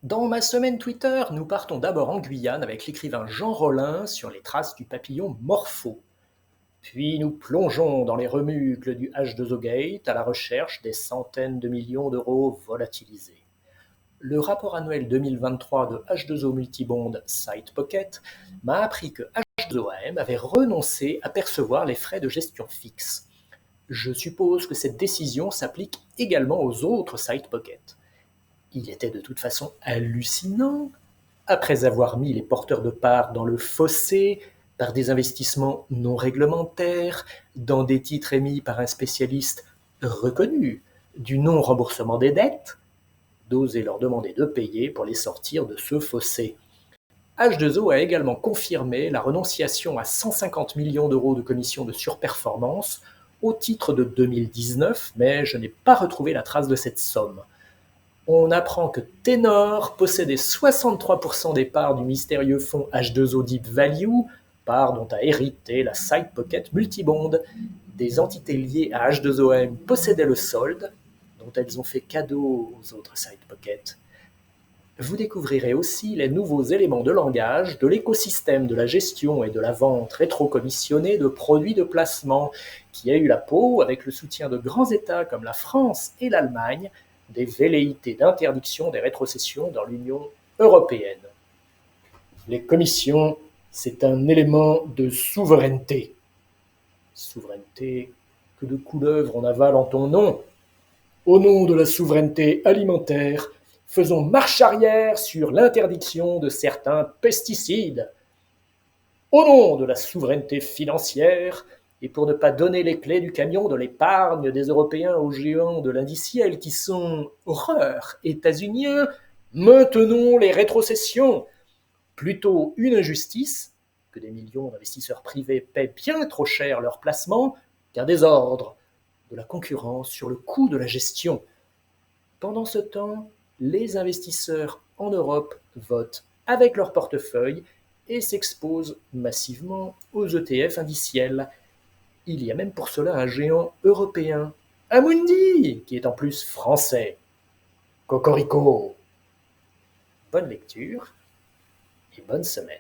Dans ma semaine Twitter, nous partons d'abord en Guyane avec l'écrivain Jean Rollin sur les traces du papillon Morpho. Puis nous plongeons dans les remucles du H2O Gate à la recherche des centaines de millions d'euros volatilisés. Le rapport annuel 2023 de H2O Multibond SitePocket m'a appris que H2OAM avait renoncé à percevoir les frais de gestion fixes. Je suppose que cette décision s'applique également aux autres SitePocket. Il était de toute façon hallucinant, après avoir mis les porteurs de parts dans le fossé par des investissements non réglementaires, dans des titres émis par un spécialiste reconnu du non-remboursement des dettes, d'oser leur demander de payer pour les sortir de ce fossé. H2O a également confirmé la renonciation à 150 millions d'euros de commissions de surperformance au titre de 2019, mais je n'ai pas retrouvé la trace de cette somme. On apprend que Ténor possédait 63% des parts du mystérieux fonds H2O Deep Value, part dont a hérité la SitePocket Multibond. Des entités liées à H2OM possédaient le solde, dont elles ont fait cadeau aux autres SitePocket. Vous découvrirez aussi les nouveaux éléments de langage de l'écosystème de la gestion et de la vente rétrocommissionnée de produits de placement, qui a eu la peau, avec le soutien de grands États comme la France et l'Allemagne, des velléités d'interdiction des rétrocessions dans l'Union européenne. Les commissions, c'est un élément de souveraineté. Souveraineté, que de couleuvres on avale en ton nom. Au nom de la souveraineté alimentaire, faisons marche arrière sur l'interdiction de certains pesticides. Au nom de la souveraineté financière, et pour ne pas donner les clés du camion de l'épargne des Européens aux géants de l'indiciel qui sont, horreur, états-uniens, maintenons les rétrocessions. Plutôt une injustice, que des millions d'investisseurs privés paient bien trop cher leurs placements, qu'un désordre, de la concurrence sur le coût de la gestion. Pendant ce temps, les investisseurs en Europe votent avec leur portefeuille et s'exposent massivement aux ETF indiciels. Il y a même pour cela un géant européen, Amundi, qui est en plus français. Cocorico. Bonne lecture et bonne semaine.